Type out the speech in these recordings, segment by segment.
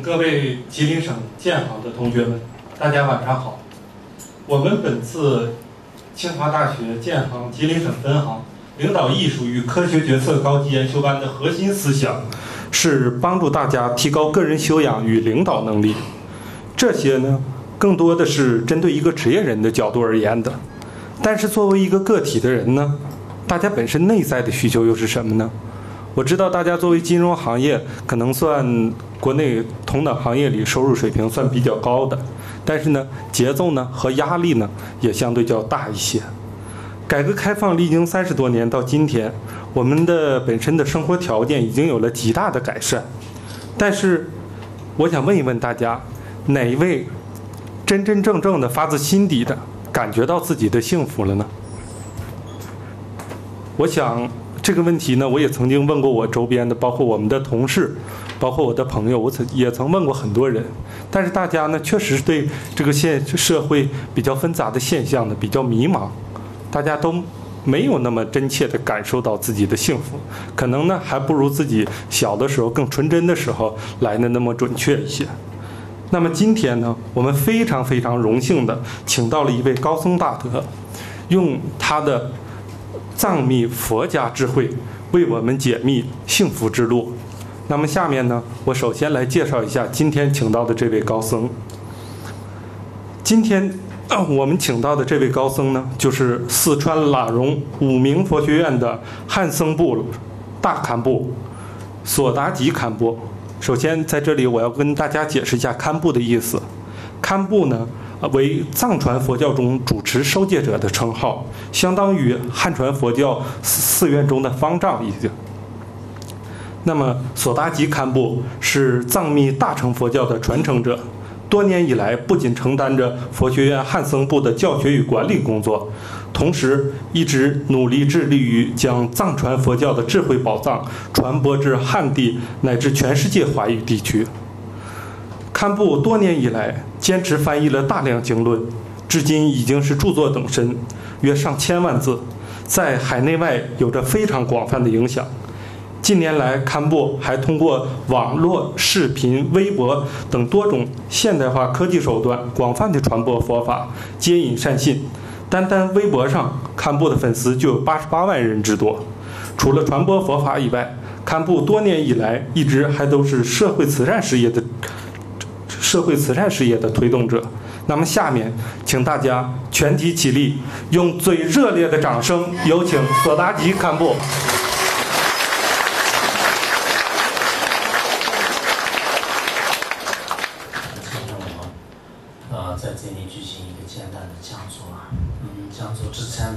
各位吉林省建行的同学们，大家晚上好。我们本次清华大学建行吉林省分行领导艺术与科学决策高级研修班的核心思想是帮助大家提高个人修养与领导能力。这些呢，更多的是针对一个职业人的角度而言的。但是作为一个个体的人呢，大家本身内在的需求又是什么呢？我知道大家作为金融行业，可能算国内同等行业里收入水平算比较高的，但是呢，节奏呢和压力呢也相对较大一些。改革开放历经30多年到今天，我们的本身的生活条件已经有了极大的改善。但是，我想问一问大家，哪一位真真正正的发自心底的感觉到自己的幸福了呢？我想这个问题呢，我也曾经问过我周边的，包括我们的同事，包括我的朋友，也曾问过很多人。但是大家呢，确实对这个社会比较纷杂的现象呢，比较迷茫，大家都没有那么真切地感受到自己的幸福，可能呢，还不如自己小的时候更纯真的时候来的那么准确一些。那么今天呢，我们非常非常荣幸地请到了一位高僧大德，用他的藏密佛家智慧为我们解密幸福之路。那么下面呢，我首先来介绍一下今天请到的这位高僧。今天我们请到的这位高僧呢，就是四川喇荣五明佛学院的汉僧部大堪布索达吉堪布。首先在这里我要跟大家解释一下堪布的意思。堪布呢为藏传佛教中主持收戒者的称号，相当于汉传佛教寺院中的方丈已经。那么索达吉堪布是藏密大乘佛教的传承者，多年以来不仅承担着佛学院汉僧部的教学与管理工作，同时一直努力致力于将藏传佛教的智慧宝藏传播至汉地乃至全世界华语地区。堪布多年以来坚持翻译了大量经论，至今已经是著作等身，约上千万字，在海内外有着非常广泛的影响。近年来，堪布还通过网络、视频、微博等多种现代化科技手段，广泛地传播佛法，接引善信。单单微博上，堪布的粉丝就有88万人之多。除了传播佛法以外，堪布多年以来一直还都是社会慈善事业的推动者。那么下面，请大家全体起立，用最热烈的掌声，有请索达吉堪布。在这里举行一个简单的讲座啊，讲座之前，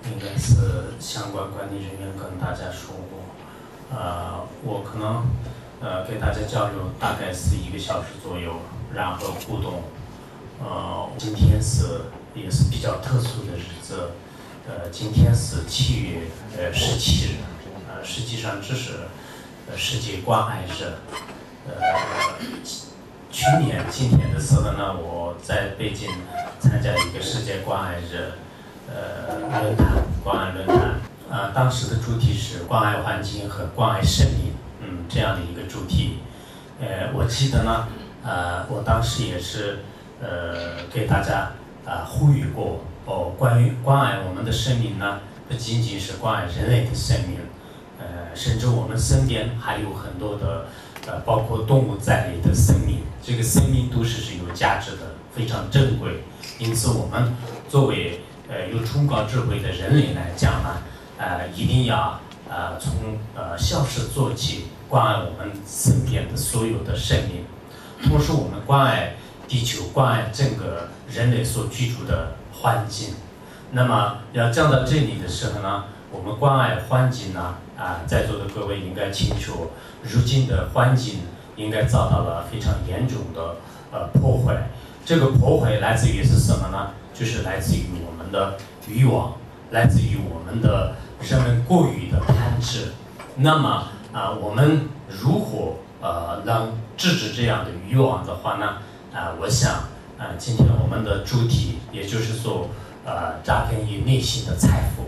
应该是相关管理人员跟大家说过，我可能给大家交流大概是1个小时左右，然后互动。今天也是比较特殊的日子，今天是7月17日，实际上这是世界关爱日。去年今天的时候呢，我在北京参加一个世界关爱日论坛，关爱论坛，当时的主题是关爱环境和关爱生命，这样的一个主题。我记得呢，我当时也是给大家呼吁过，关于关爱我们的生命呢，不仅仅是关爱人类的生命，甚至我们身边还有很多的包括动物在内的生命，这个生命都是有价值的，非常珍贵。因此我们作为有崇高智慧的人类来讲呢，一定要从小事做起，关爱我们身边的所有的生命，同时我们关爱地球，关爱整个人类所居住的环境。那么要讲到这里的时候呢，我们关爱环境呢，在座的各位应该清楚，如今的环境应该遭到了非常严重的破坏。这个破坏来自于是什么呢？就是来自于我们的欲望，来自于我们的人们过于的贪执。那么我们如果能制止这样的欲望的话呢，我想今天我们的主题，也就是说扎根于内心的财富，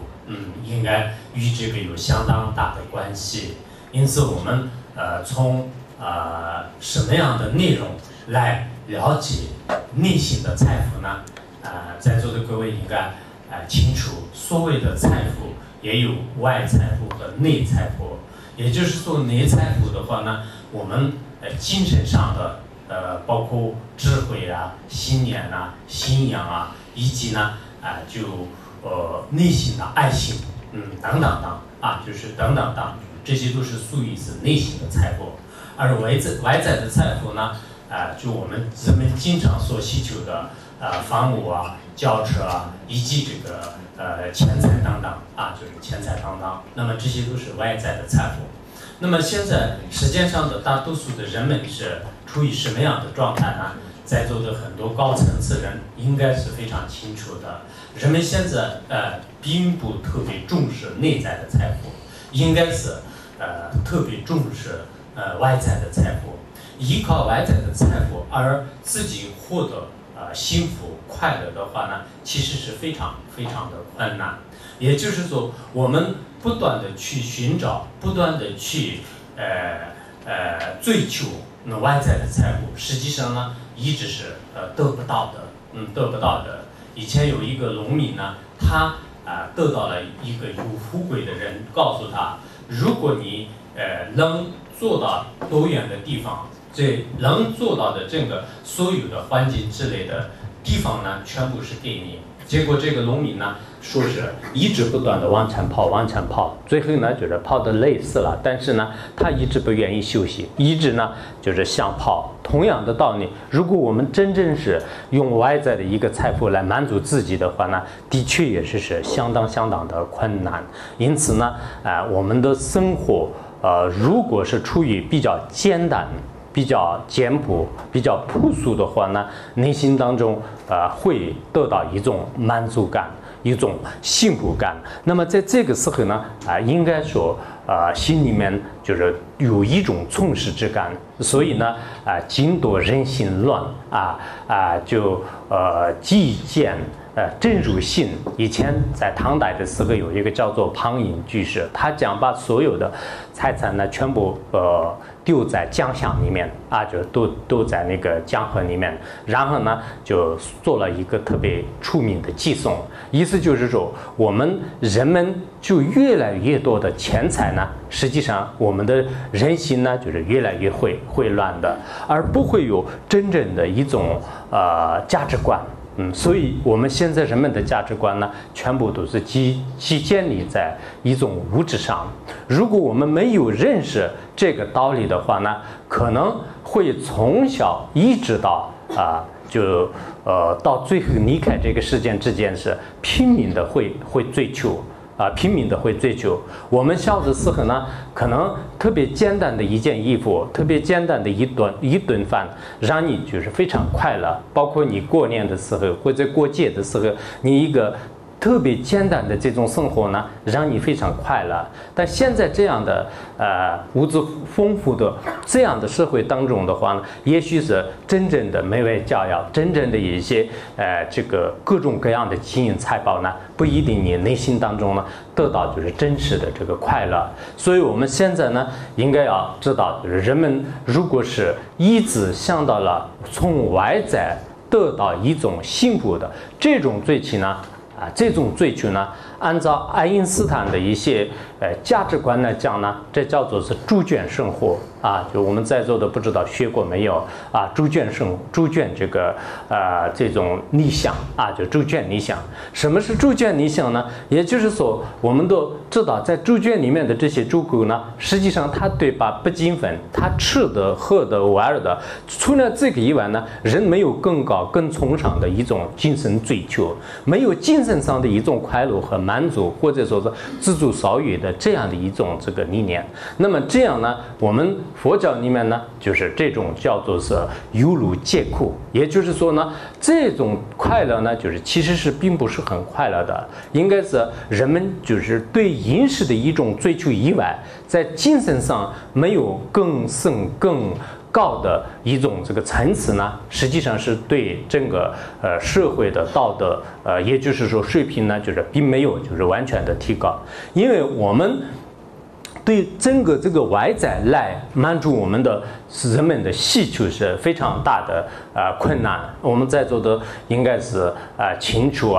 应该与这个有相当大的关系。因此我们从什么样的内容来了解内心的财富呢？在座的各位应该清楚，所谓的财富也有外财富和内财富。也就是说，内财富的话呢，我们精神上的包括智慧啊、信念啊、信仰啊，以及呢内心的爱心，等等等就是等等等，这些都是属于是内心的财富。而外在的财富呢，就我们人们经常所需求的房屋啊、轿车啊，以及这个钱财等等就是钱财等等。那么这些都是外在的财富。那么现在世界上的大多数的人们是处于什么样的状态呢？在座的很多高层次人应该是非常清楚的。人们现在并不特别重视内在的财富，应该是特别重视外在的财富。依靠外在的财富而自己获得幸福快乐的话呢，其实是非常非常的困难。也就是说，我们不断的去寻找，不断的去追求外在的财富，实际上呢一直是得不到的。以前有一个农民呢，他得到了一个有富贵的人告诉他，如果你能做到多远的地方，这能做到的这个所有的环境之类的地方呢，全部是给你。结果这个农民呢，说是一直不断的往前跑，最后呢就是跑得累死了，但是呢他一直不愿意休息，一直呢就是想跑。同样的道理，如果我们真正是用外在的一个财富来满足自己的话呢，的确也是相当的困难。因此呢我们的生活如果是处于比较艰难、比较简朴、比较朴素的话呢，内心当中会得到一种满足感、一种幸福感。那么在这个时候呢应该说心里面就是有一种充实之感。所以呢经多人心乱就计见正如信。以前在唐代的时候有一个叫做庞隐居士，他讲把所有的财产呢全部丢在江箱里面就都在那个江河里面，然后呢就做了一个特别出名的寄送。意思就是说，我们人们就越来越多的钱财呢，实际上我们的人心呢就是越来越会乱的，而不会有真正的一种价值观。所以我们现在人们的价值观呢，全部都是建立在一种物质上。如果我们没有认识这个道理的话呢，可能会从小一直到到最后离开这个世界之间是拼命的会追求。拼命的会追求。我们小的时候呢，可能特别简单的一件衣服，特别简单的一顿饭，让你就是非常快乐。包括你过年的时候或者过节的时候，你一个特别简单的这种生活呢，让你非常快乐。但现在这样的物质丰富的这样的社会当中的话呢，也许是真正的美味佳肴，真正的一些这个各种各样的金银财宝呢，不一定你内心当中呢得到就是真实的这个快乐。所以我们现在呢，应该要知道，就是人们如果是一直想到了从外在得到一种幸福的这种追求呢，这种追求呢，按照爱因斯坦的一些价值观来讲呢，这叫做是猪圈生活就我们在座的不知道学过没有猪圈这个这种理想就猪圈理想。什么是猪圈理想呢？也就是说，我们都知道，在猪圈里面的这些猪狗呢，实际上它对吧不均分，它吃的、喝的、玩的，除了这个以外呢，人没有更高、更崇尚的一种精神追求，没有精神上的一种快乐和满足，或者说是自助少欲的这样的一种这个理念。那么这样呢，我们佛教里面呢，就是这种叫做是犹如皆苦，也就是说呢，这种快乐呢，就是其实是并不是很快乐的，应该是人们就是对饮食的一种追求以外，在精神上没有更深更高的一种这个层次呢，实际上是对整个社会的道德也就是说水平呢，就是并没有就是完全的提高。因为我们对整个这个外在来满足我们的人们的需求是非常大的困难。我们在座的应该是清楚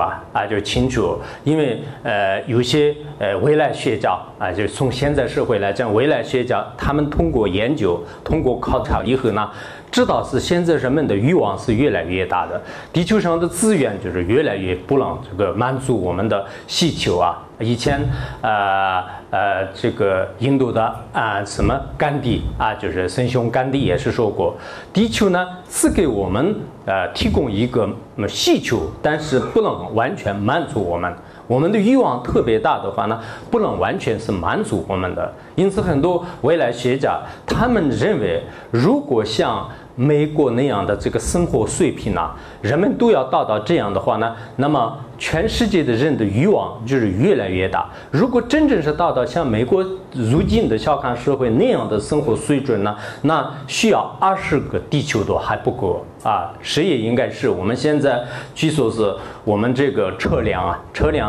就清楚，因为有些未来学家就从现在社会来讲，未来学家他们通过研究、通过考察以后呢，知道是现在人们的欲望是越来越大的，地球上的资源就是越来越不能这个满足我们的需求以前这个印度的什么甘地就是圣雄甘地也是说过，地球呢是给我们提供一个需求，但是不能完全满足我们。我们的欲望特别大的话呢，不能完全是满足我们的。因此，很多未来学家他们认为，如果像美国那样的这个生活水平人们都要达到这样的话呢，那么全世界的人的欲望就是越来越大。如果真正是达到像美国如今的小康社会那样的生活水准呢，那需要20个地球都还不够谁也应该是我们现在据说是我们这个车辆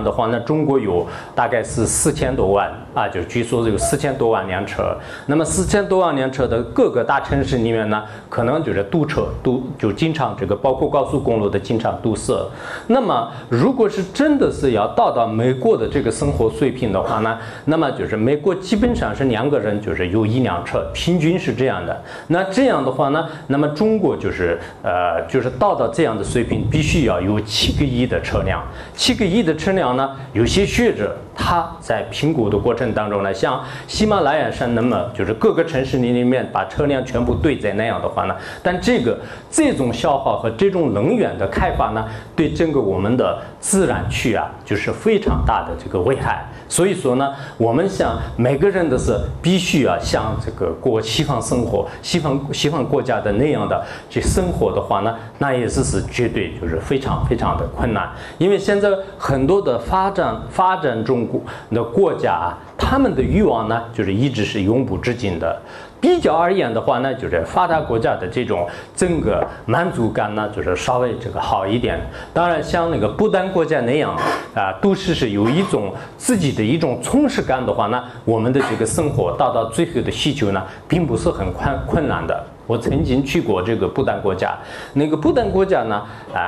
的话呢，中国有大概是4000多万就据说有4000多万辆车。那么4000多万辆车的各个大城市里面呢，可能就是堵车就经常这个包括高速公路的经常堵塞。那么如果是真的是要达到美国的这个生活水平的话呢，那么就是美国基本上是2个人就是有1辆车，平均是这样的。那这样的话呢，那么中国就是达到这样的水平，必须要有7个亿的车辆。7个亿的车辆呢，有些学者他在评估的过程当中呢，像喜马拉雅山那么就是各个城市里面把车辆全部堆在那样的话呢，但这种消耗和这种能源的开发呢，对整个我们的自然区就是非常大的这个危害。所以说呢，我们想每个人的是必须像这个过西方生活、西方国家的那样的去生活的话呢，那也是绝对就是非常非常的困难。因为现在很多的发展中的国家他们的欲望呢，就是一直是永无止境的。比较而言的话呢，就是发达国家的这种整个满足感呢，就是稍微这个好一点。当然，像那个不丹国家那样都是有一种自己的一种充实感的话呢，我们的这个生活达到最后的需求呢，并不是很困难的。我曾经去过这个不丹国家，那个不丹国家呢，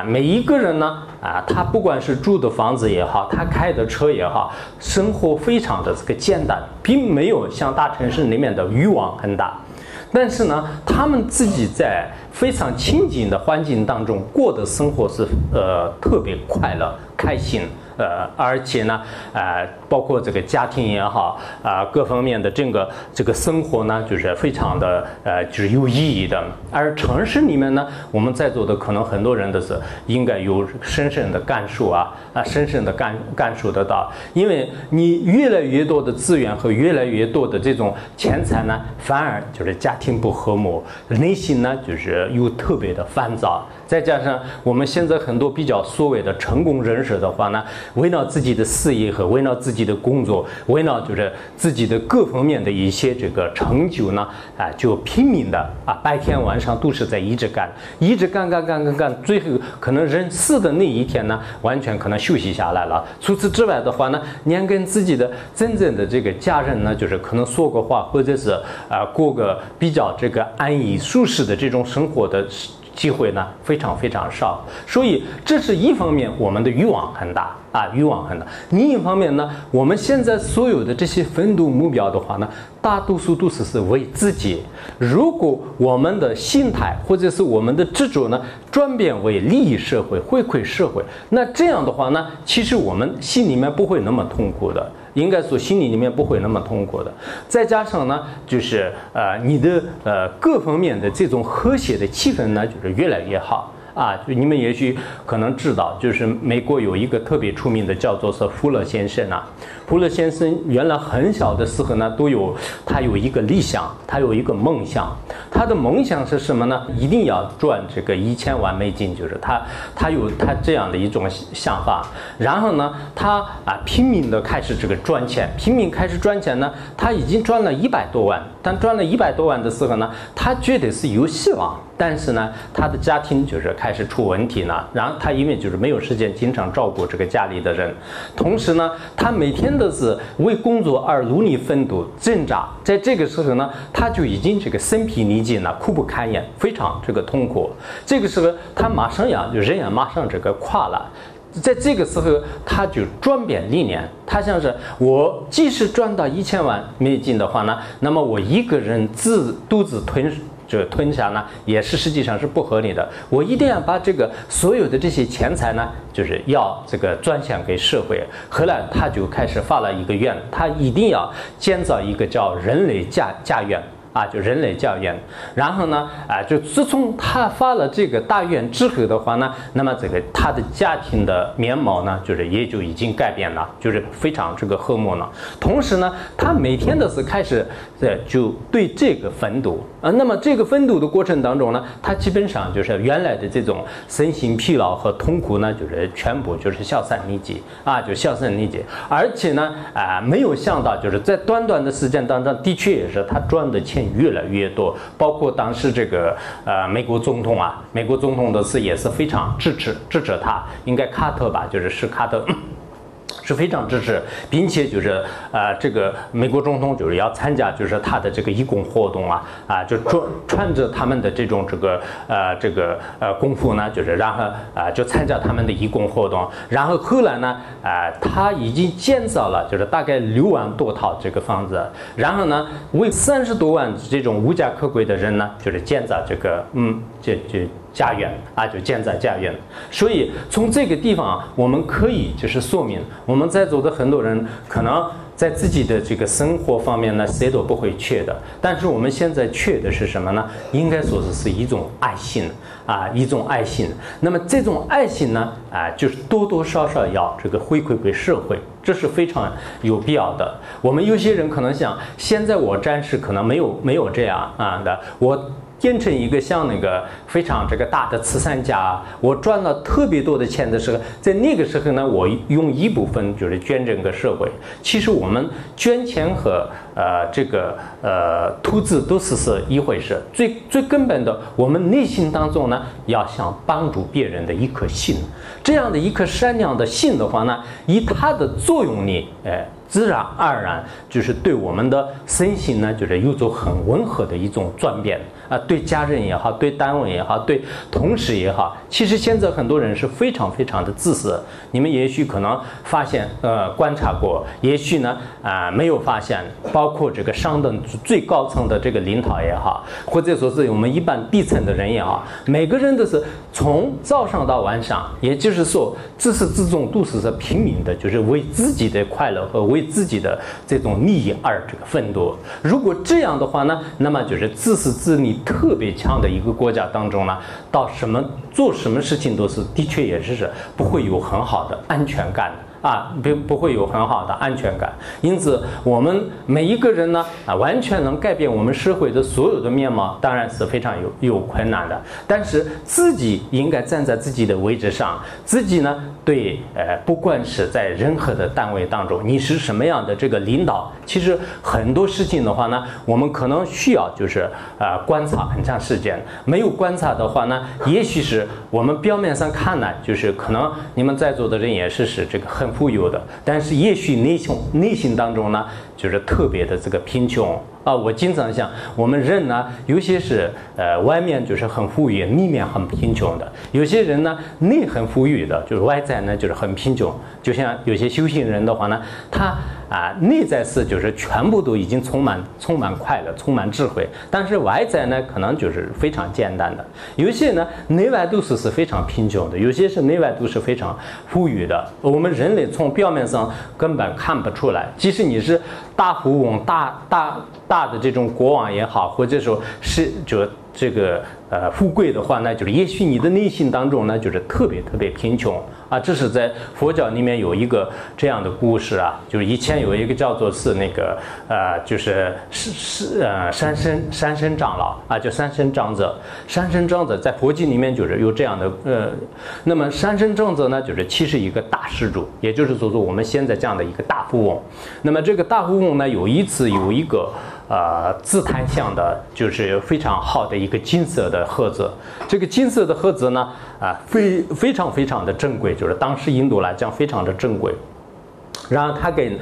每一个人呢，他不管是住的房子也好，他开的车也好，生活非常的这个简单，并没有像大城市里面的欲望很大。但是呢，他们自己在非常亲近的环境当中过的生活是特别快乐、开心。而且呢，包括这个家庭也好，各方面的这个生活呢，就是非常的就是有意义的。而城市里面呢，我们在座的可能很多人都是应该有深深的感受深深的感受得到，因为你越来越多的资源和越来越多的这种钱财呢，反而就是家庭不和睦，内心呢就是又特别的烦躁。再加上我们现在很多比较所谓的成功人士的话呢，为了自己的事业和为了自己的工作，为了就是自己的各方面的一些这个成就呢，就拼命的白天晚上都是在一直干，最后可能人死的那一天呢，完全可能休息下来了。除此之外的话呢，连跟自己的真正的这个家人呢，就是可能说个话，或者是过个比较这个安逸舒适的这种生活的机会呢，非常非常少。所以这是一方面，我们的欲望很大欲望很大。另一方面呢，我们现在所有的这些奋斗目标的话呢，大多数都是为自己。如果我们的心态或者是我们的执着呢，转变为利益社会、回馈社会，那这样的话呢，其实我们心里面不会那么痛苦的。应该说心里面不会那么痛苦的。再加上呢，就是你的各方面的这种和谐的气氛呢，就是越来越好。就你们也许可能知道，就是美国有一个特别出名的叫做是福勒先生福勒先生原来很小的时候呢，他有一个理想，他有一个梦想。他的梦想是什么呢？一定要赚这个1000万美金，就是他有他这样的一种想法。然后呢，他拼命的开始这个赚钱，呢，他已经赚了100多万。但赚了100多万的时候呢，他觉得是有希望。但是呢，他的家庭就是开始出问题了，然后他因为就是没有时间经常照顾这个家里的人，同时呢，他每天都是为工作而努力奋斗挣扎，在这个时候呢，他就已经这个身疲力尽了，苦不堪言，非常这个痛苦。这个时候他马上人也马上这个垮了。在这个时候，他就转变理念，他想是我即使赚到1000万美金的话呢，那么我一个人独自吞下呢，也是实际上是不合理的。我一定要把这个所有的这些钱财呢，就是要这个转向给社会。后来他就开始发了一个愿，他一定要建造一个叫人类家园。就人类家园，然后呢，就自从他发了这个大愿之后的话呢，那么这个他的家庭的面貌呢，就是也就已经改变了，就是非常这个和睦了。同时呢，他每天都是开始就对这个奋斗，那么这个奋斗的过程当中呢，他基本上就是原来的这种身心疲劳和痛苦呢，就是全部就是消散匿迹就消散匿迹。而且呢，没有想到就是在短短的时间当中，的确也是他赚的钱越来越多，包括当时这个美国总统的是也是非常支持他，应该卡特吧，就是卡特。是非常支持，并且就是这个美国总统就是要参加就是他的这个义工活动就穿着他们的这种功夫呢，就是然后就参加他们的义工活动，然后后来呢他已经建造了就是大概6万多套这个房子，然后呢为30多万这种无家可归的人呢，就是建造这个家园就建在家园。所以从这个地方我们可以就是说明，我们在座的很多人可能在自己的这个生活方面呢，谁都不会缺的，但是我们现在缺的是什么呢？应该说是一种爱心一种爱心。那么这种爱心呢就是多多少少要这个回馈给社会，这是非常有必要的。我们有些人可能想，现在我暂时可能没有这样的，我变成一个像那个非常这个大的慈善家，我赚了特别多的钱的时候，在那个时候呢，我用一部分就是捐赠给社会。其实我们捐钱和投资都是一回事。最根本的，我们内心当中呢，要想帮助别人的一颗心，这样的一颗善良的心的话呢，以它的作用力，自然而然就是对我们的身心呢，就是有种很温和的一种转变对家人也好，对单位也好，对同事也好。其实现在很多人是非常非常的自私，你们也许可能发现观察过，也许呢没有发现，包括这个上等最高层的这个领导也好，或者说是我们一般底层的人也好，每个人都是从早上到晚上，也就是说自始至终都是拼命的，就是为自己的快乐和为自己的这种利益而这个奋斗。如果这样的话呢，那么就是自私自利特别强的一个国家当中呢，到做什么事情都是的确也是不会有很好的安全感不会有很好的安全感。因此我们每一个人呢完全能改变我们社会的所有的面貌，当然是非常有困难的。但是自己应该站在自己的位置上，自己呢对不管是在任何的单位当中，你是什么样的这个领导，其实很多事情的话呢，我们可能需要就是观察很长时间。没有观察的话呢，也许是我们表面上看呢，就是可能你们在座的人也是这个很富有的，但是也许内心当中呢，就是特别的这个贫穷我经常想，我们人呢，有些是外面就是很富裕，里面很贫穷的；有些人呢，内很富裕的，就是外在呢就是很贫穷。就像有些修行人的话呢，他内在是就是全部都已经充满快乐，充满智慧，但是外在呢可能就是非常简单的。有些呢内外都是非常贫穷的，有些是内外都是非常富裕的。我们人类从表面上根本看不出来，即使你是大富翁、大的这种国王也好，或者说是就这个富贵的话呢，就是也许你的内心当中呢就是特别特别贫穷这是在佛教里面有一个这样的故事就是以前有一个叫做是那个就是山参长老叫山参长者。山参长者在佛经里面就是有这样的那么山参长者呢，就是其实一个大施主，也就是说我们现在这样的一个大富翁。那么这个大富翁呢，有一次有一个紫檀像的，就是非常好的一个金色的盒子。这个金色的盒子呢，非常的珍贵，就是当时印度来讲非常的珍贵。然后他给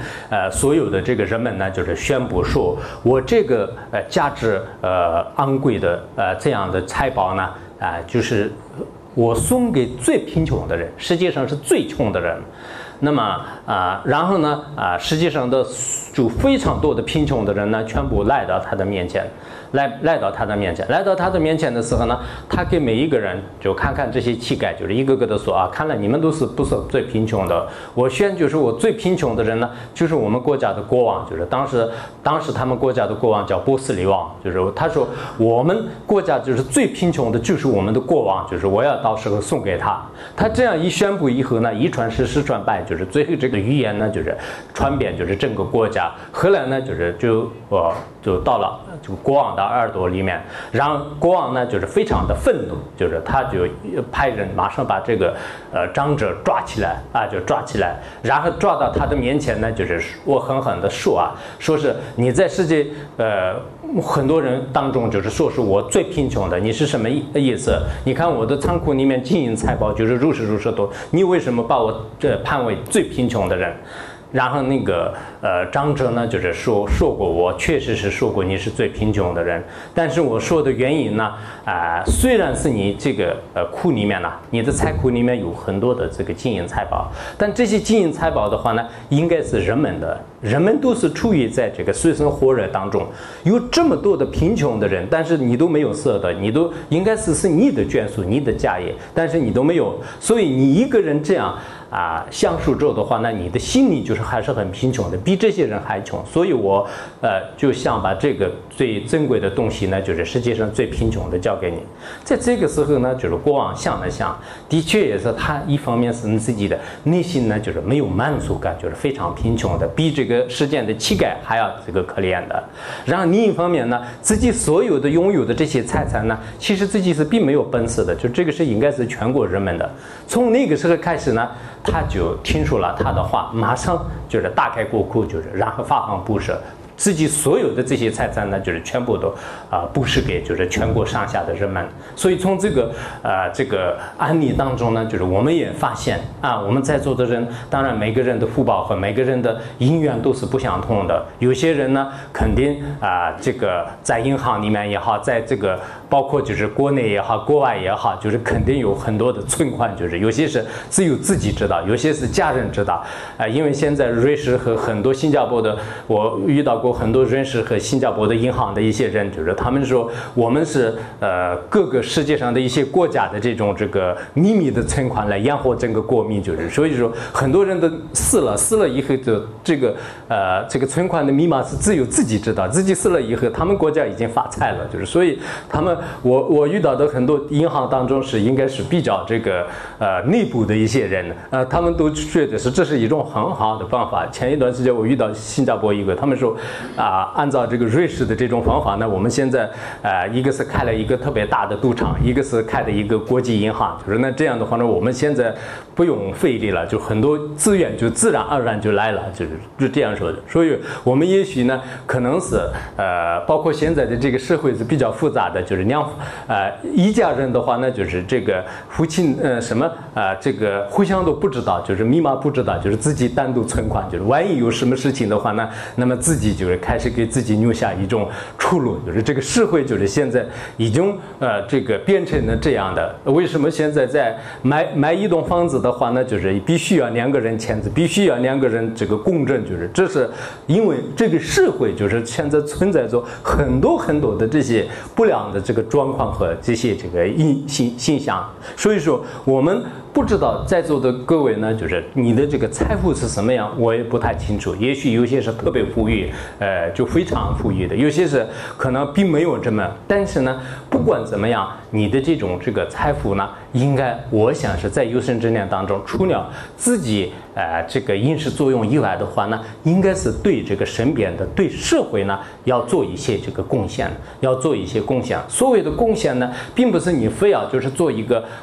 所有的这个人们呢，就是宣布说，我这个价值昂贵的这样的财宝呢，就是我送给最贫穷的人，世界上是最穷的人。那么然后呢世界上的就非常多的贫穷的人呢，全部来到他的面前。来到他的面前的时候呢，他给每一个人就看看这些乞丐，就是一个个的说啊，看来你们不是最贫穷的。我宣就是我最贫穷的人呢，就是我们国家的国王，就是当时他们国家的国王叫波斯匿王，就是他说我们国家就是最贫穷的，就是我们的国王，就是我要到时候送给他。他这样一宣布以后呢，一传十，十传百，就是最后这个预言呢，就是传遍就是整个国家。后来呢，就到了这个国王的耳朵里面，然后国王呢就是非常的愤怒，就是他就派人马上把这个长者抓起来，然后抓到他的面前呢，就是我狠狠的说是你在世界很多人当中就是说是我最贫穷的，你是什么意思？你看我的仓库里面金银财宝就是如是多，你为什么把我判为最贫穷的人？然后那个长者呢，就是说过我确实是说过你是最贫穷的人，但是我说的原因呢，虽然是你这个库里面呢，你的财库里面有很多的这个金银财宝，但这些金银财宝的话呢，应该是人们的，人们都是处于在这个水深火热当中，有这么多的贫穷的人，但是你都没有色的，你都应该是你的眷属，你的家业，但是你都没有，所以你一个人这样享受着的话，那你的心里就是还是很贫穷的，比这些人还穷。所以我就想把这个最珍贵的东西呢，就是世界上最贫穷的交给你。在这个时候呢，就是国王想了想，的确也是他一方面是自己的内心呢，就是没有满足感，就是非常贫穷的，比这个世间的乞丐还要这个可怜的。然后另一方面呢，自己所有的拥有的这些财产呢，其实自己是并没有本事的，就这个是应该是全国人们的。从那个时候开始呢，他就听说了他的话，马上就是打开国库，就是然后发放布施，自己所有的这些财产呢，就是全部都布施给就是全国上下的人们。所以从这个案例当中呢，就是我们也发现我们在座的人，当然每个人的福报和每个人的因缘都是不相同的。有些人呢，肯定这个在银行里面也好，在这个包括就是国内也好，国外也好，就是肯定有很多的存款，就是有些是只有自己知道，有些是家人知道。因为现在瑞士和很多新加坡的，我遇到过很多瑞士和新加坡的银行的一些人，就是他们说我们是各个世界上的一些国家的这个秘密的存款来养活整个国民，就是所以说很多人都死了以后的这个存款的密码是只有自己知道，自己死了以后，他们国家已经发财了，就是所以他们我遇到的很多银行当中是应该是比较这个内部的一些人，他们都觉得这是一种很好的方法。前一段时间我遇到新加坡一个，他们说按照这个瑞士的这种方法呢，我们现在一个是开了一个特别大的赌场，一个是开的一个国际银行，就是那这样的话呢，我们现在不用费力了，就很多资源就自然而然就来了，就这样说的。所以我们也许呢，可能是包括现在的这个社会是比较复杂的，就是一家人的话呢，就是这个夫妻这个互相都不知道，就是密码不知道，就是自己单独存款，就是万一有什么事情的话呢，那么自己就是开始给自己留下一种出路，就是这个社会就是现在已经这个变成了这样的。为什么现在在买一栋房子的话呢，就是必须要2个人签字，必须要2个人这个公证，就是这是因为这个社会就是现在存在着很多的这些不良的这个状况和这些这个现象。所以说我们不知道在座的各位呢，就是你的这个财富是什么样，我也不太清楚。也许有些是特别富裕，就非常富裕的；有些是可能并没有这么。但是呢，不管怎么样，你的这个财富呢，应该我想是在有生之年当中，除了自己这个因势作用以外的话呢，应该是对这个身边的、对社会呢要做一些这个贡献，要做一些贡献。所谓的贡献呢，并不是你非要就是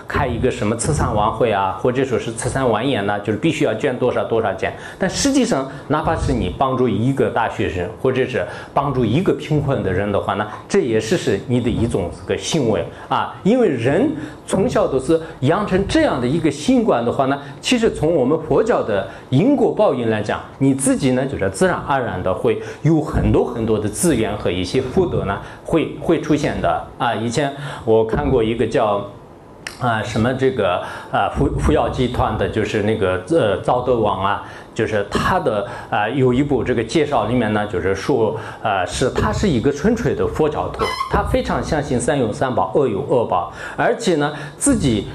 开一个什么慈善晚会啊，或者说是慈善晚宴呢，就是必须要捐多少多少钱。但实际上，哪怕是你帮助一个大学生，或者是帮助一个贫困的人的话呢，这也是你的一种这个行为啊。因为人从小都是养成这样的一个习惯的话呢，其实从我们佛教的因果报应来讲，你自己呢就是自然而然的会有很多很多的资源和一些福德呢会出现的啊。以前我看过一个叫什么这个福耀集团的，就是那个赵德旺啊，就是他的有一部这个介绍里面呢，就是说他是一个纯粹的佛教徒，他非常相信三有三宝，恶有恶报，而且呢自己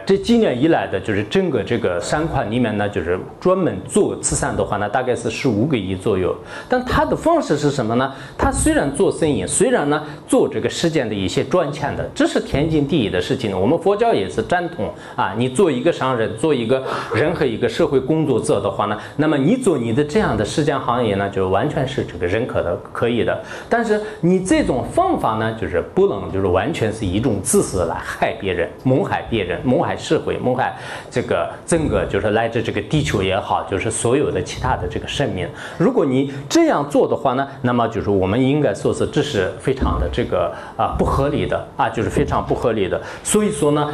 这几年以来的就是整个这个善款里面呢，就是专门做慈善的话呢，大概是15个亿左右。但他的方式是什么呢？他虽然做生意，虽然呢做这个世间的一些赚钱的，这是天经地义的事情，我们佛教也是赞同啊。你做一个商人，做一个任何一个社会工作者的话呢，那么你做你的这样的世间行业呢，就完全是这个认可的，可以的。但是你这种方法呢，就是不能就是完全是一种自私来害别人、谋害别人、谋害社会、谋害这个整个就是来自这个地球也好，就是所有的其他的这个生命。如果你这样做的话呢，那么就是我们应该说是这是非常的这个不合理的啊，就是非常不合理的。所以说呢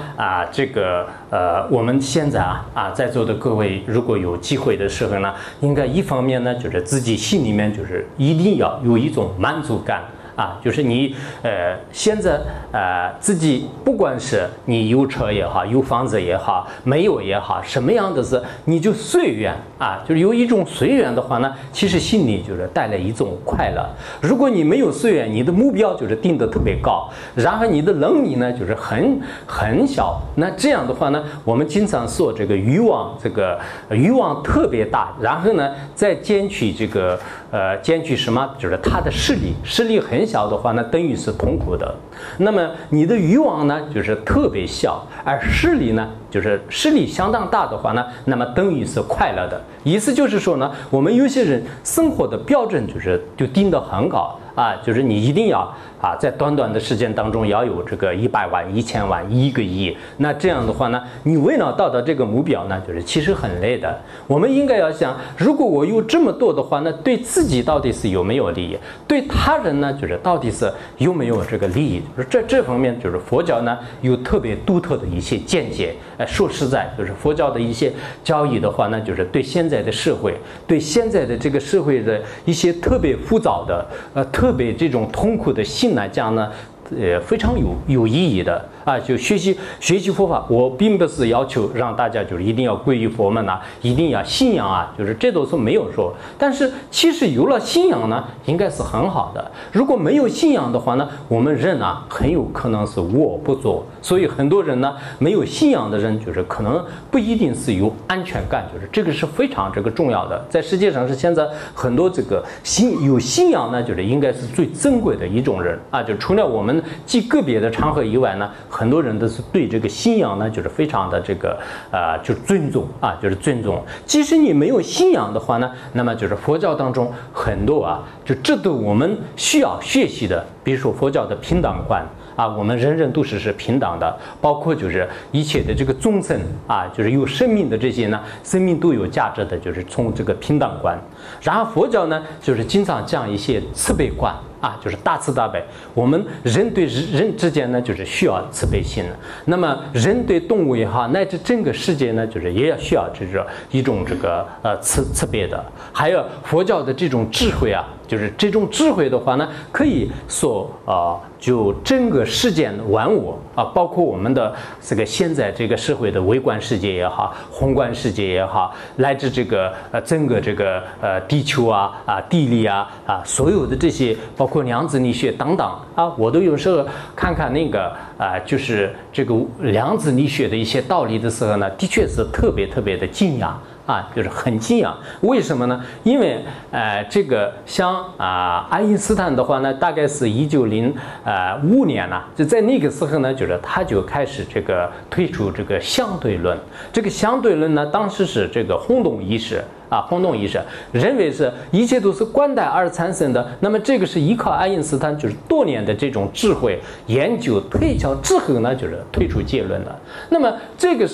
这个我们现在在座的各位，如果有机会的时候呢，应该一方面呢，就是自己心里面就是一定要有一种满足感啊，就是你现在自己不管是你有车也好，有房子也好，没有也好，什么样的是你就随缘啊，就是有一种随缘的话呢，其实心里就是带来一种快乐。如果你没有随缘，你的目标就是定得特别高，然后你的能力呢就是很小，那这样的话呢，我们经常说这个欲望特别大，然后呢再减去这个减去什么，就是他的势力很小的话呢，等于是痛苦的。那么你的欲望呢就是特别小，而势力呢就是势力相当大的话呢，那么等于是快乐的。意思就是说呢，我们有些人生活的标准就定得很高啊，就是你一定要在短短的时间当中要有这个100万、1000万、1个亿。那这样的话呢，你为了达到这个目标呢，就是其实很累的。我们应该要想，如果我有这么多的话呢，对自己到底是有没有利益？对他人呢，就是到底是有没有这个利益？这方面就是佛教呢有特别独特的一些见解。说实在，就是佛教的一些教义的话呢，就是对现在的社会，对现在的这个社会的一些特别浮躁的特别这种痛苦的心来讲呢，非常有意义的啊。就学习佛法，我并不是要求让大家就是一定要皈依佛门一定要信仰就是这都是没有说。但是其实有了信仰呢，应该是很好的。如果没有信仰的话呢，我们人很有可能是我不做。所以很多人呢，没有信仰的人，就是可能不一定是有安全感，就是这个是非常这个重要的。在世界上是现在很多这个有信仰呢，就是应该是最珍贵的一种人就除了我们极个别的场合以外呢，很多人都是对这个信仰呢，就是非常的这个就是尊重就是尊重。即使你没有信仰的话呢，那么就是佛教当中很多就值得我们需要学习的，比如说佛教的平等观我们人人都是平等的，包括就是一切的这个众生就是有生命的这些呢，生命都有价值的，就是从这个平等观。然后佛教呢，就是经常讲一些慈悲观就是大慈大悲。我们人对人之间呢，就是需要慈悲心的。那么人对动物也好，乃至整个世界呢，就是也要需要这种一种这个慈悲的。还有佛教的这种智慧就是这种智慧的话呢，可以说就整个世间万物包括我们的这个现在这个社会的微观世界也好，宏观世界也好，来自这个整个这个地球地理所有的这些，包括量子力学等等我都有时候看看那个就是这个量子力学的一些道理的时候呢，的确是特别特别的惊讶就是很敬仰。为什么呢？因为这个像爱因斯坦的话呢，大概是1905年呢，就在那个时候呢，就是他就开始这个推出这个相对论。这个相对论呢，当时是这个轰动一时。轰动一时，认为是一切都是观待而产生的。那么这个是依靠爱因斯坦就是多年的这种智慧研究推敲之后呢，就是推出结论的。那么这个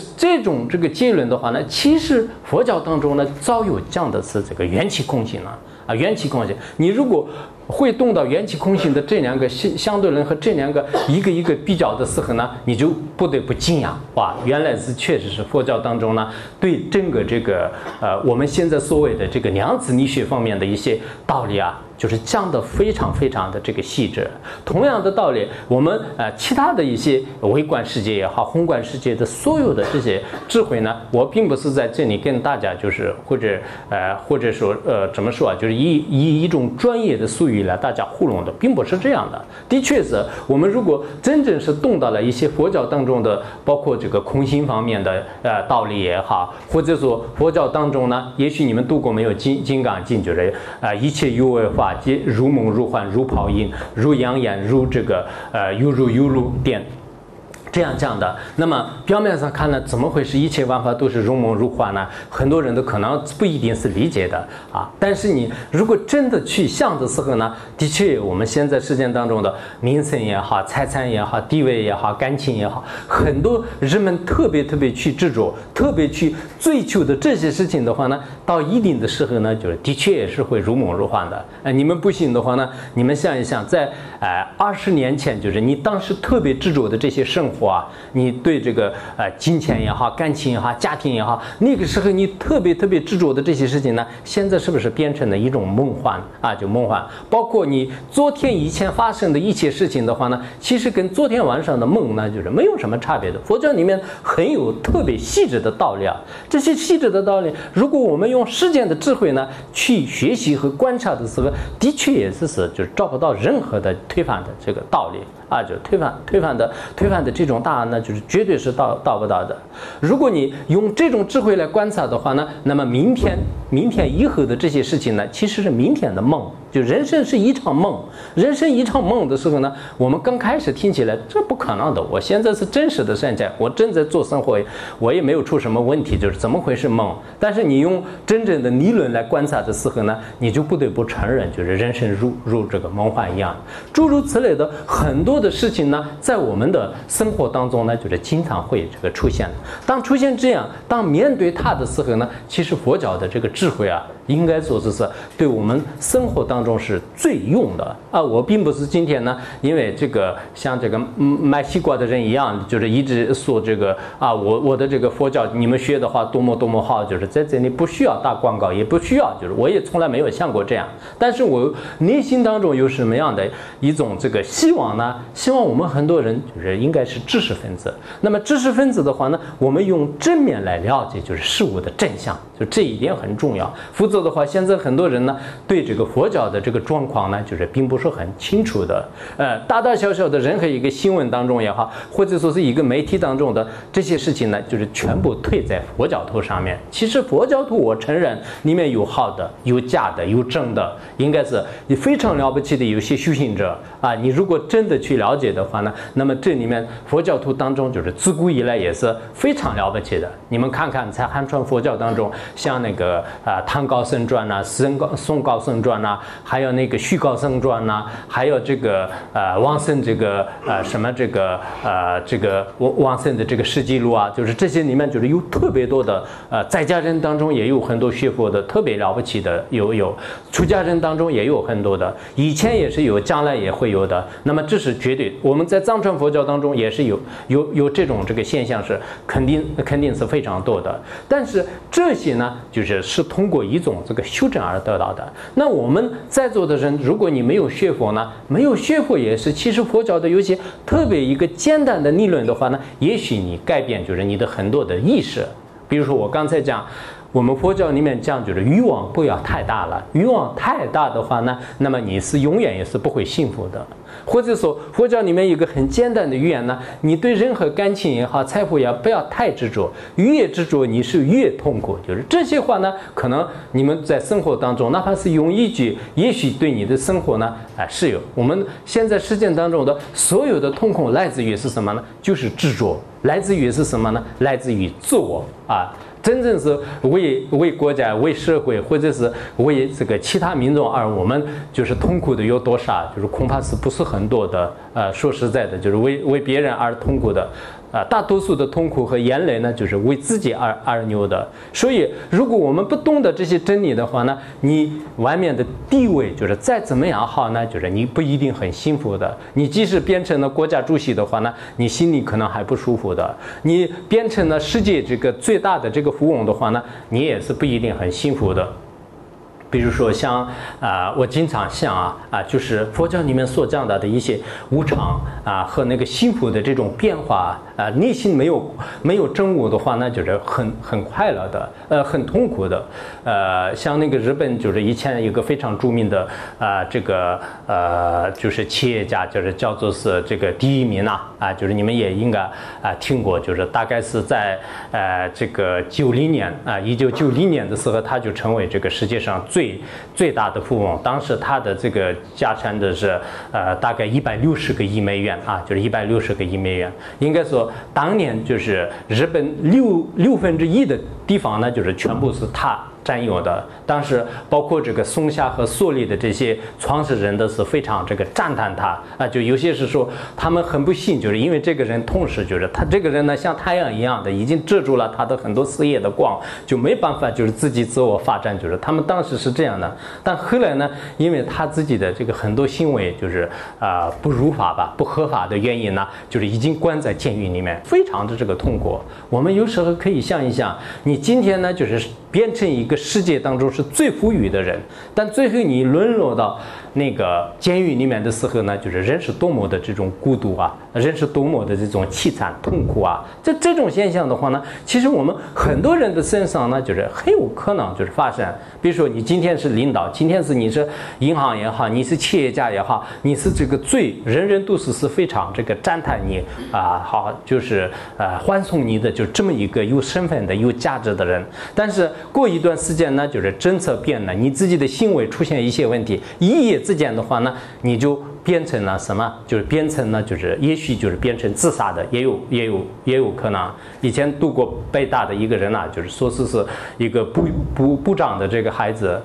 结论的话呢，其实佛教当中呢早有讲的是这个缘起空性了缘起空性。你如果会动到缘起空性的这两个相对论和这两个一个一个比较的时候呢，你就不得不敬仰，原来是确实是佛教当中呢对整个这个我们现在所谓的这个量子力学方面的一些道理就是讲得非常非常的这个细致。同样的道理，我们其他的一些微观世界也好，宏观世界的所有的这些智慧呢，我并不是在这里跟大家就是或者说怎么说就是以一种专业的术语来大家糊弄的，并不是这样的。的确是我们如果真正是动到了一些佛教当中的，包括这个空性方面的道理也好，或者说佛教当中呢，也许你们读过没有金刚经，就是一切有为法皆如梦如幻如泡影如阳焰如这个犹如有如电，这样讲的。那么表面上看呢，怎么会是一切万法都是如梦如幻呢？很多人都可能不一定是理解的但是你如果真的去想的时候呢，的确我们现在世界当中的名声也好，财产也好，地位也好，感情也好，很多人们特别去执着，特别去追求的这些事情的话呢，到一定的时候呢，就是的确也是会如梦如幻的。你们不信的话呢，你们想一想，在20年前，就是你当时特别执着的这些生活你对这个金钱也好，感情也好，家庭也好，那个时候你特别执着的这些事情呢，现在是不是变成了一种梦幻就梦幻。包括你昨天以前发生的一切事情的话呢，其实跟昨天晚上的梦呢，就是没有什么差别的。佛教里面很有特别细致的道理这些细致的道理，如果我们用实践的智慧呢去学习和观察的时候，的确也是就是找不到任何的推翻的这个道理就推翻的这种答案呢，就是绝对是到不到的。如果你用这种智慧来观察的话呢，那么明天以后的这些事情呢，其实是明天的梦。就人生是一场梦，人生一场梦的时候呢，我们刚开始听起来这不可能的，我现在是真实的现在，我正在做生活，我也没有出什么问题，就是怎么会是梦？但是你用真正的理论来观察的时候呢，你就不得不承认，就是人生如这个梦幻一样。诸如此类的很多的事情呢，在我们的生活当中呢，就是经常会这个出现。当出现这样，当面对它的时候呢，其实佛教的这个智慧应该说是对我们生活当中是最用的我并不是今天呢，因为这个像这个卖西瓜的人一样，就是一直说这个我的这个佛教你们学的话多么好，就是在这里不需要打广告，也不需要，就是我也从来没有想过这样。但是我内心当中有什么样的一种这个希望呢？希望我们很多人就是应该是知识分子。那么知识分子的话呢，我们用正面来了解就是事物的真相，就这一点很重要。否则的话，现在很多人呢对这个佛教的这个状况呢，就是并不是很清楚的。大大小小的任何一个新闻当中也好，或者说是一个媒体当中的这些事情呢，就是全部推在佛教徒上面。其实佛教徒我承认里面有好的，有假的，有真的，应该是你非常了不起的有些修行者你如果真的去了解的话呢，那么这里面佛教徒当中就是自古以来也是非常了不起的。你们看看在汉传佛教当中，像那个唐高僧传宋高僧传还有那个虚高僧传还有这个王僧这个王僧的这个事迹录就是这些里面就是有特别多的在家人当中也有很多学佛的特别了不起的，有出家人当中也有很多的，以前也是有，将来也会有的。那么这是绝对，我们在藏传佛教当中也是有这种这个现象，是肯定是非常多的。但是这些呢，就是通过一种这个修正而得到的。那我们在座的人，如果你没有学佛呢，没有学佛也是，其实佛教的有些特别一个简单的理论的话呢，也许你改变就是你的很多的意识。比如说我刚才讲，我们佛教里面讲就是欲望不要太大了，欲望太大的话呢，那么你是永远也是不会幸福的。或者说佛教里面有一个很简单的语言呢，你对任何感情也好，财富也不要太执着，越执着你是越痛苦。就是这些话呢，可能你们在生活当中，哪怕是用一句，也许对你的生活呢，是有。我们现在实践当中的所有的痛苦来自于是什么呢？就是执着，来自于是什么呢？来自于自我啊。真正是为国家、为社会，或者是为这个其他民众而我们就是痛苦的有多少？就是恐怕是不是很多的。说实在的，就是为别人而痛苦的。大多数的痛苦和眼泪呢，就是为自己而流的。所以，如果我们不懂得这些真理的话呢，你外面的地位就是再怎么样好呢，就是你不一定很幸福的。你即使变成了国家主席的话呢，你心里可能还不舒服的。你变成了世界这个最大的这个富翁的话呢，你也是不一定很幸福的。比如说像我经常想就是佛教里面所讲到的一些无常和那个幸福的这种变化内心没有真我的话呢，就是很快乐的，很痛苦的。像那个日本就是以前一个非常著名的这个就是企业家，就是叫做是这个第一名就是你们也应该听过，就是大概是在这个1990年的时候，他就成为这个世界上最大的富翁。当时他的这个家产的是大概160个亿美元就是160个亿美元。应该说当年就是日本1/6的地方呢，就是全部是他占有的。当时包括这个松下和索利的这些创始人都是非常这个赞叹他就有些是说他们很不幸，就是因为这个人同时就是他这个人呢像太阳一样的已经遮住了他的很多事业的光，就没办法就是自己自我发展，就是他们当时是这样的。但后来呢，因为他自己的这个很多行为就是不如法吧，不合法的原因呢，就是已经关在监狱里面，非常的这个痛苦。我们有时候可以想一想，你今天呢就是变成一个世界当中是最富裕的人，但最后你沦落到那个监狱里面的时候呢，就是人是多么的这种孤独人是多么的这种凄惨痛苦这种现象的话呢，其实我们很多人的身上呢，就是很有可能就是发生。比如说你今天是领导，今天你是银行也好，你是企业家也好，你是这个人人都是非常这个赞叹你好，就是欢送你的，就这么一个有身份的有价值的人。但是过一段时间呢，就是政策变了，你自己的行为出现一些问题，一夜之间的话呢，你就变成了什么？就是变成了就是也许就是变成自杀的，也有可能。以前读过北大的一个人就是说是一个部长的这个孩子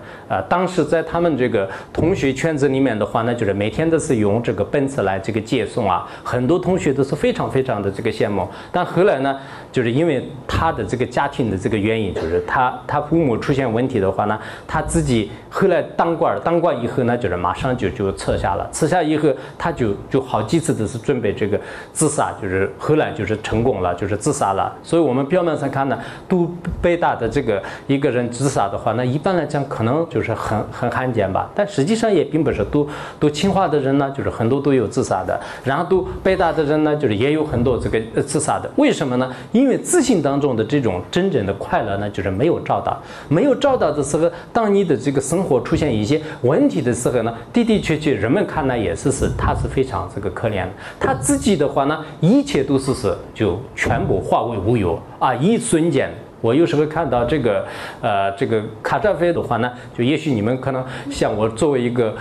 当时在他们这个同学圈子里面的话呢，就是每天都是用这个奔驰来这个接送很多同学都是非常非常的这个羡慕。但后来呢，就是因为他的这个家庭的这个原因，就是他父母出现问题的话呢，他自己后来当官以后呢，就是马上就撤下以后，他就好几次都是准备这个自杀，就是后来就是成功了，就是自杀了。所以我们表面上看呢，读北大的这个一个人自杀的话，那一般来讲可能就是很罕见吧，但实际上也并不是。读清华的人呢，就是很多都有自杀的，然后读北大的人呢，就是也有很多这个自杀的。为什么呢？因为自信当中的这种真正的快乐呢，就是没有找到的时候，当你的这个生活出现一些问题的时候呢，的确人们看来也是他是非常这个可怜的。他自己的话呢，一切都是就全部化为乌有一瞬间。我有时候看到这个卡扎菲的话呢，就也许你们可能像我作为一个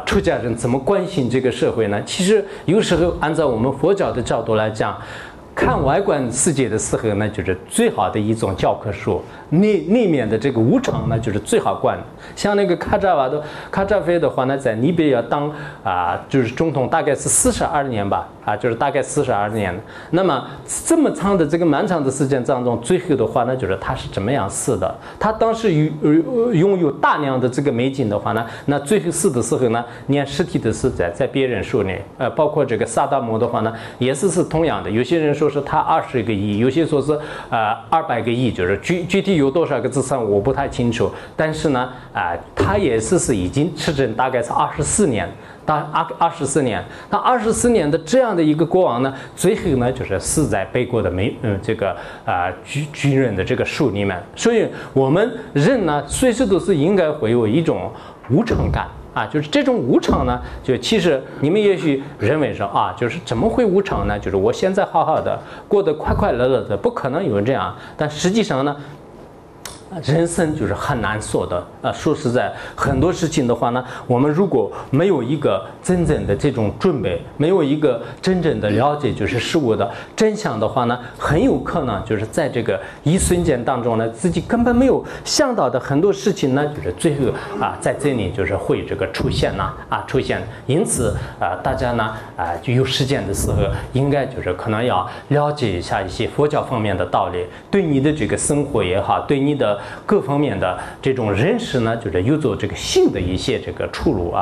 出家人怎么关心这个社会呢？其实有时候按照我们佛教的角度来讲，看外观世界的时候呢，就是最好的一种教科书。里面的这个无常呢，就是最好观。像那个卡扎菲的话呢，在利比亚当就是总统大概是42年吧，就是大概42年。那么这么长的这个漫长的时间当中，最后的话呢，就是他是怎么样死的？他当时拥有大量的这个美金的话呢，那最后死的时候呢，连尸体都是在别人手里。包括这个萨达姆的话呢，也是同样的。有些人说是他20个亿，有些说是200个亿，就是具体有多少个资产我不太清楚。但是呢，他也是已经执政大概是24年。到24年，那24年的这样样的一个国王呢，最后呢就是死在北国的军人的这个手里面。所以我们人呢，随时都是应该会有一种无常感。就是这种无常呢，就其实你们也许认为说就是怎么会无常呢？就是我现在好好的过得快快乐乐的，不可能有人这样。但实际上呢，人生就是很难说的。说实在，很多事情的话呢，我们如果没有一个真正的这种准备，没有一个真正的了解就是事物的真相的话呢，很有可能就是在这个一瞬间当中呢，自己根本没有想到的很多事情呢，就是最后在这里就是会这个出现。因此大家呢就有时间的时候，应该就是可能要了解一下一些佛教方面的道理，对你的这个生活也好，对你的各方面的这种认识呢，就是有做这个新的一些这个出路。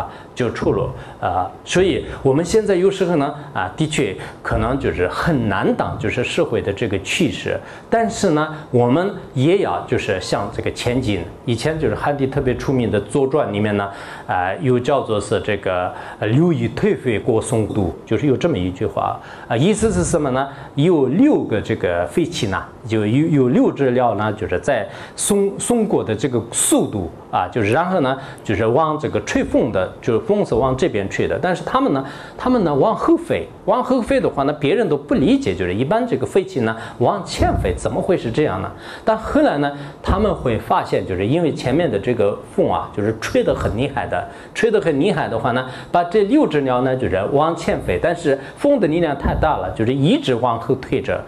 所以我们现在有时候呢的确可能就是很难当就是社会的这个趋势，但是呢，我们也要就是向这个前进。以前就是汉地特别出名的《左传》里面呢，又叫做是这个6以退废过宋都，就是有这么一句话意思是什么呢？有6个这个废弃呢，就有6只鸟呢，就是在宋国的这个速度就是然后呢，就是往这个吹风的，就是风是往这边吹的，但是他们呢往后飞的话呢，别人都不理解，就是一般这个飞机呢往前飞，怎么会是这样呢？但后来呢，他们会发现，就是因为前面的这个风就是吹得很厉害的话呢，把这6只鸟呢就是往前飞，但是风的力量太大了，就是一直往后推着，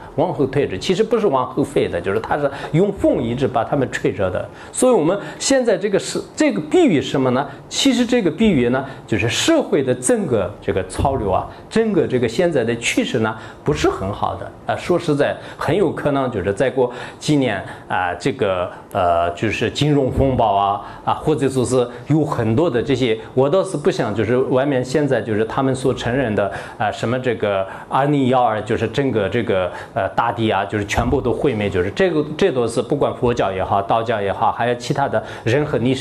其实不是往后飞的，就是它是用风一直把它们吹着的。所以我们现在这个比喻什么呢？其实这个比喻呢，就是社会的整个这个潮流整个这个现在的趋势呢，不是很好的。说实在，很有可能就是再过几年这个就是金融风暴或者说是有很多的这些，我倒是不想就是外面现在就是他们所承认的什么这个2012，就是整个这个大地就是全部都毁灭，就是这都是不管佛教也好，道教也好，还有其他的人和历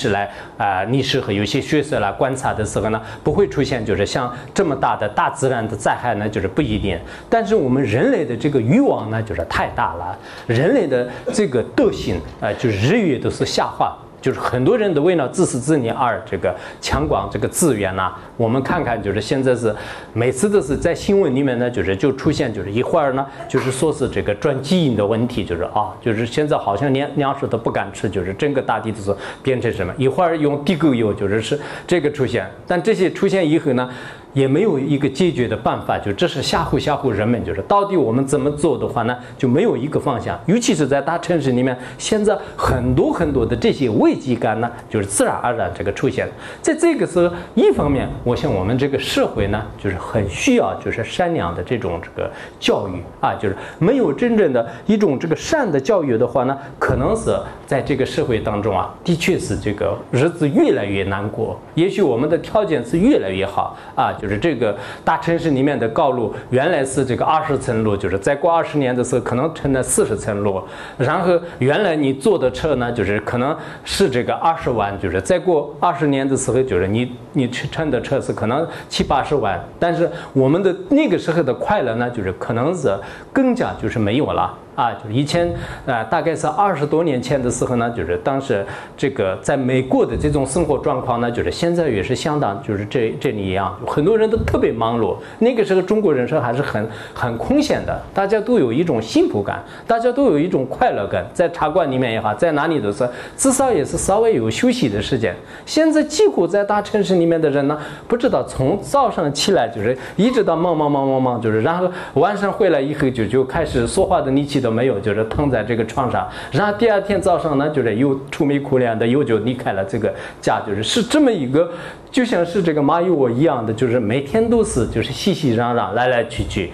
史和有些学者来观察的时候呢，不会出现就是像这么大的大自然的灾害呢，就是不一定。但是我们人类的这个欲望呢，就是太大了，人类的这个德行就是日月都是下滑。就是很多人都为了自私自利而这个抢光这个资源我们看看就是现在是每次都是在新闻里面呢，就出现就是一会儿呢就是说是这个转基因的问题，就是现在好像连粮食都不敢吃，就是整个大地都是变成什么，一会儿用地沟油，就是这个出现。但这些出现以后呢，也没有一个解决的办法，就这是吓唬人们，就是到底我们怎么做的话呢，就没有一个方向。尤其是在大城市里面，现在很多的这些危机感呢，就是自然而然这个出现。在这个时候，一方面我想我们这个社会呢，就是很需要就是善良的这种这个教育就是没有真正的一种这个善的教育的话呢，可能是在这个社会当中的确是这个日子越来越难过。也许我们的条件是越来越好就是这个大城市里面的高楼原来是这个20层楼，就是再过20年的时候可能成了40层楼。然后原来你坐的车呢，就是可能是这个20万，就是再过20年的时候，就是你乘的车是可能70-80万。但是我们的那个时候的快乐呢，就是可能是更加就是没有了。就是以前大概是20多年前的时候呢，就是当时这个在美国的这种生活状况呢，就是现在也是相当就是这里一样，很多人都特别忙碌。那个时候中国人生还是很空闲的，大家都有一种幸福感，大家都有一种快乐感，在茶馆里面也好，在哪里都是至少也是稍微有休息的时间。现在几乎在大城市里面的人呢，不知道从早上起来就是一直到忙，就是然后晚上回来以后就开始说话的力气都没有，就是躺在这个床上，然后第二天早上呢，就是又愁眉苦脸的，又就离开了这个家，是这么一个，就像是这个蚂蚁窝一样的，就是每天都是就是熙熙攘攘，来来去去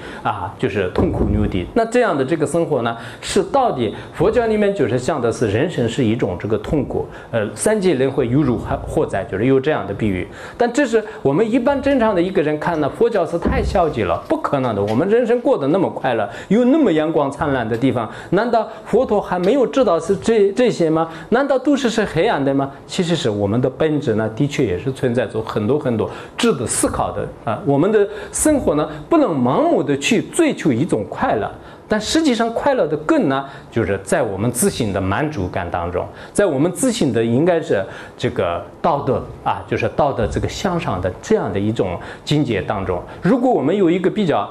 就是痛苦流涕。那这样的这个生活呢，是到底佛教里面就是讲的是人生是一种这个痛苦，三界轮回犹如火灾，就是有这样的比喻。但这是我们一般正常的一个人看呢，佛教是太消极了，不可能的。我们人生过得那么快乐，有那么阳光灿烂的地方，难道佛陀还没有知道是这些吗？难道都是黑暗的吗？其实是我们的本质呢，的确也是存在做很多值得思考的啊。我们的生活呢，不能盲目的去追求一种快乐。但实际上，快乐的根呢，就是在我们自信的满足感当中，在我们自信的应该是这个道德啊，就是道德这个向上的这样的一种境界当中。如果我们有一个比较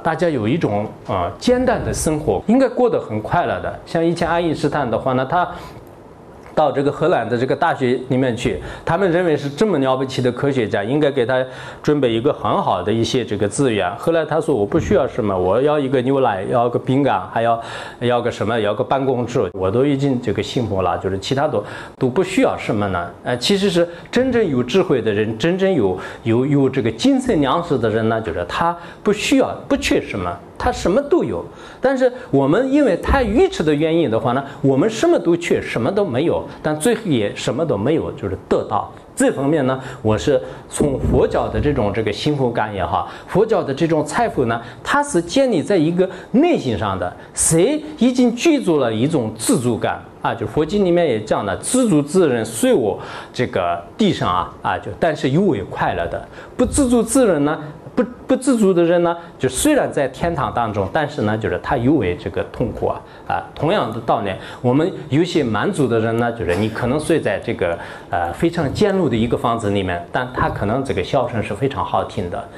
大家有一种简单的生活，应该过得很快乐的。像以前爱因斯坦的话呢，他到这个荷兰的这个大学里面去，他们认为是这么了不起的科学家，应该给他准备一个很好的一些这个资源。后来他说我不需要什么，我要一个牛奶，要个饼干，还要个什么，要个办公室，我都已经这个幸福了，就是其他都不需要什么呢？其实是真正有智慧的人，真正有这个精神粮食的人呢，就是他不缺什么。他什么都有，但是我们因为太愚痴的原因的话呢，我们什么都缺，什么都没有，但最后也什么都没有，就是得到。这方面呢，我是从佛教的这个幸福感也好，佛教的这种财富呢，它是建立在一个内心上的，谁已经具足了一种自足感啊，就佛经里面也讲了，知足之人虽我这个地上但是尤为快乐的，不知足之人呢。不知足的人呢，就虽然在天堂当中，但是呢，就是他尤为这个痛苦同样的道理，我们有些满足的人呢，就是你可能睡在这个非常简陋的一个房子里面，但他可能这个笑声是非常好听的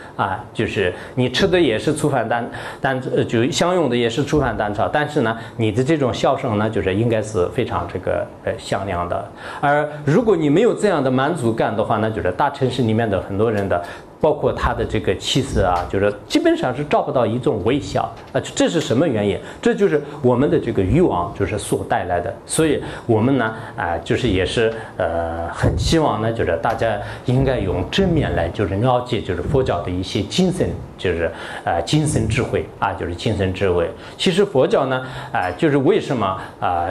就是你吃的也是粗饭就享用的也是粗饭蛋炒，但是呢，你的这种笑声呢，就是应该是非常这个响亮的。而如果你没有这样的满足感的话呢，就是大城市里面的很多人的。包括他的这个气色就是基本上是找不到一种微笑这是什么原因？这就是我们的这个欲望就是所带来的。所以我们呢就是也是很希望呢，就是大家应该用正面来就是了解就是佛教的一些精神，就是精神智慧就是精神智慧。其实佛教呢就是为什么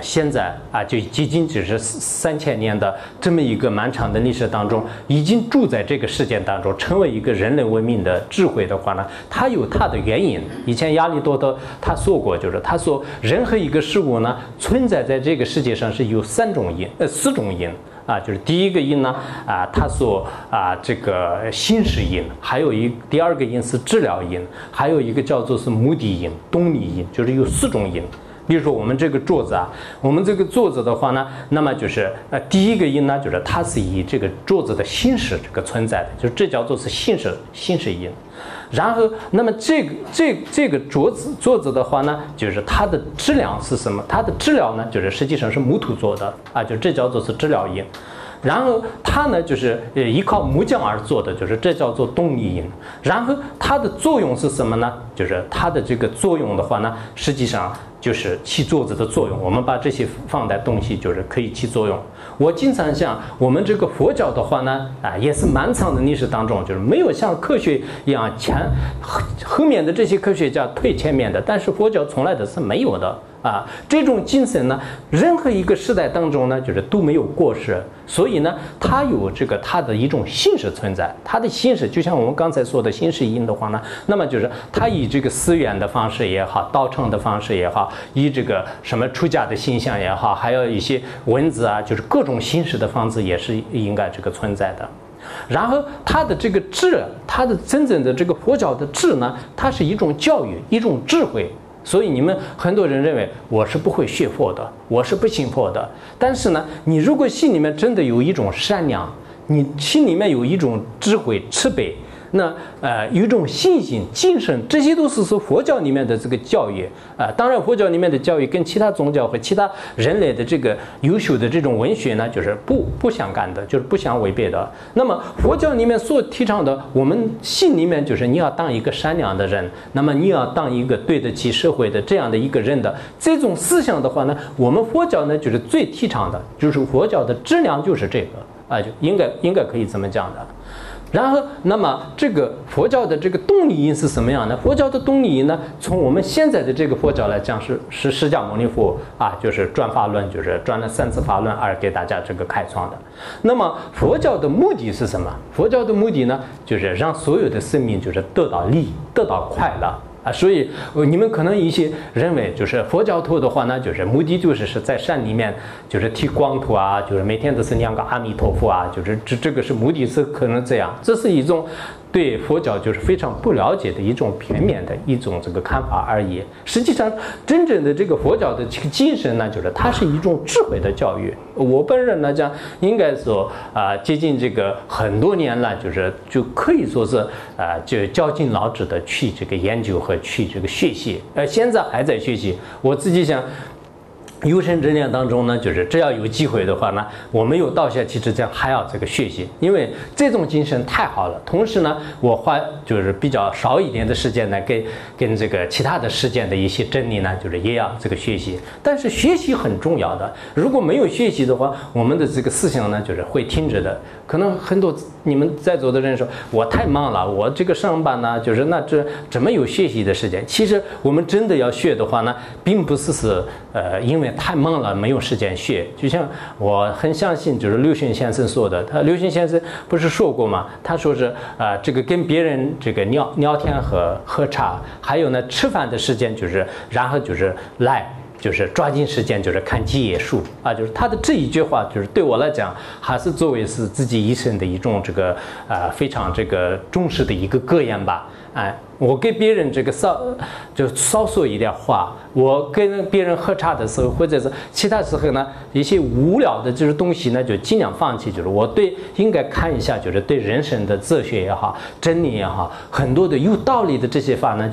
现在就仅只是3000年的这么一个漫长的历史当中，已经住在这个世界当中，成为一个人类文明的智慧的话呢，它有它的原因。以前亚里多德他说过，就是他说任何一个事物呢存在在这个世界上是有4种因就是第一个因呢他说这个心识因，还有第二个因是治疗因，还有一个叫做是目的因、动力因，就是有4种因。比如说我们这个桌子我们这个桌子的话呢，那么就是第一个因呢，就是它是以这个桌子的心识这个存在的，就是这叫做是心识因。然后，那么这个桌子的话呢，就是它的质量是什么？它的质量呢，就是实际上是木头做的就这叫做是质量因。然后它呢，就是依靠木匠而做的，就是这叫做动力因。然后它的作用是什么呢？就是它的这个作用的话呢，实际上就是起桌子的作用。我们把这些放在东西，就是可以起作用。我经常想，我们这个佛教的话呢，也是漫长的历史当中，就是没有像科学一样后面的这些科学家推前面的，但是佛教从来的是没有的。这种精神呢，任何一个时代当中呢，就是都没有过时，所以呢，它有它的一种心识存在。它的心识就像我们刚才说的心识因的话呢，那么就是它以这个寺院的方式也好，道场的方式也好，以这个什么出家的形象也好，还有一些文字就是各种心识的方式也是应该这个存在的。然后它的这个智，它的真正的这个佛教的智呢，它是一种教育，一种智慧。所以你们很多人认为我是不会学佛的，我是不信佛的。但是呢，你如果心里面真的有一种善良，你心里面有一种智慧、慈悲，那有一种信心、精神，这些都是佛教里面的这个教育当然，佛教里面的教育跟其他宗教和其他人类的这个优秀的这种文学呢，就是不相干的，就是不相违背的。那么佛教里面所提倡的，我们心里面就是你要当一个善良的人，那么你要当一个对得起社会的这样的一个人的这种思想的话呢，我们佛教呢就是最提倡的，就是佛教的质量就是这个就应该可以这么讲的。然后，那么这个佛教的这个动力因是什么样呢？佛教的动力因呢，从我们现在的这个佛教来讲，是释迦牟尼佛就是转法轮，就是转了3次法轮而给大家这个开创的。那么佛教的目的是什么？佛教的目的呢，就是让所有的生命就是得到利益，得到快乐啊，所以你们可能一些认为就是佛教徒的话呢，就是目的就是在山里面就是剃光头啊，就是每天都是念个阿弥陀佛啊，就是这个是目的是可能这样，这是一种对佛教就是非常不了解的一种片面的一种这个看法而已。实际上，真正的这个佛教的这个精神呢，就是它是一种智慧的教育。我本人来讲，应该说接近这个很多年了，就可以说是就绞尽脑汁的去这个研究和去这个学习。现在还在学习。我自己想。有生之年当中呢，就是只要有机会的话呢，我没有倒下去之前还要这个学习，因为这种精神太好了。同时呢，我花就是比较少一点的时间呢，跟这个其他的世界的一些真理呢，就是也要这个学习。但是学习很重要的，如果没有学习的话，我们的这个思想呢，就是会停止的。可能很多你们在座的人说，我太忙了，我这个上班呢，就是那这怎么有学习的时间？其实我们真的要学的话呢，并不是因为太忙了没有时间学。就像我很相信就是刘迅先生说的，刘迅先生不是说过吗？他说是这个跟别人这个聊天和喝茶，还有呢吃饭的时间就是然后就是就是抓紧时间，就是看几页书啊，就是他的这一句话，就是对我来讲，还是作为是自己一生的一种这个非常这个重视的一个格言吧。哎，我给别人这个少说一点话。我跟别人喝茶的时候，或者是其他时候呢，一些无聊的这些东西呢，就尽量放弃。就是我应该看一下，就是对人生的哲学也好，真理也好，很多的有道理的这些话呢，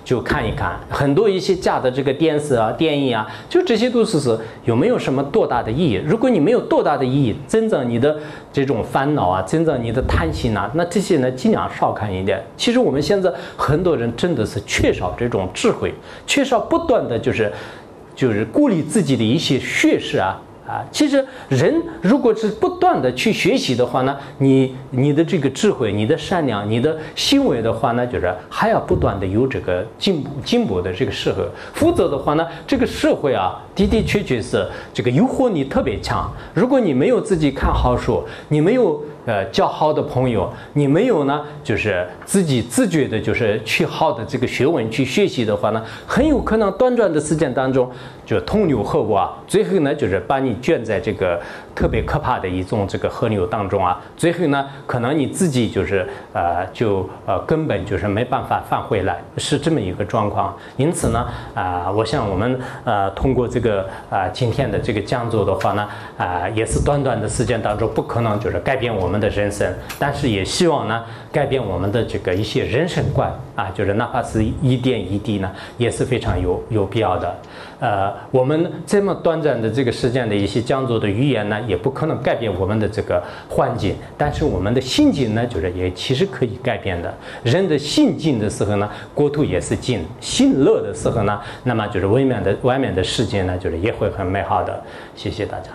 就看一看。很多一些假的这个电视啊、电影啊，就这些都是有没有什么多大的意义？如果你没有多大的意义，增长你的这种烦恼啊，增长你的贪心啊，那这些呢尽量少看一点。其实我们现在很多人真的是缺少这种智慧，缺少不断的就是鼓励自己的一些学识啊。其实人如果是不断的去学习的话呢，你的这个智慧、你的善良、你的行为的话呢，就是还要不断的有这个进步的这个时候，否则的话呢，这个社会啊，的确是这个诱惑力特别强。如果你没有自己看好书，你没有交好的朋友，你没有呢，就是自己自觉的，就是去好的这个学问去学习的话呢，很有可能短的时间当中就同流合污啊，最后呢就是把你卷在这个特别可怕的一种这个河流当中啊，最后呢可能你自己就是根本就是没办法返回来，是这么一个状况。因此呢我想我们通过这个今天的这个讲座的话呢也是短的时间当中不可能就是改变我们的人生，但是也希望呢改变我们的这个一些人生观啊，就是哪怕是一点一滴呢，也是非常有必要的。我们这么短暂的这个时间的一些讲座的语言呢，也不可能改变我们的这个环境，但是我们的心境呢，就是也其实可以改变的。人的心静的时候呢，国土也是静；心乐的时候呢，那么就是外面的世界呢，就是也会很美好的。谢谢大家。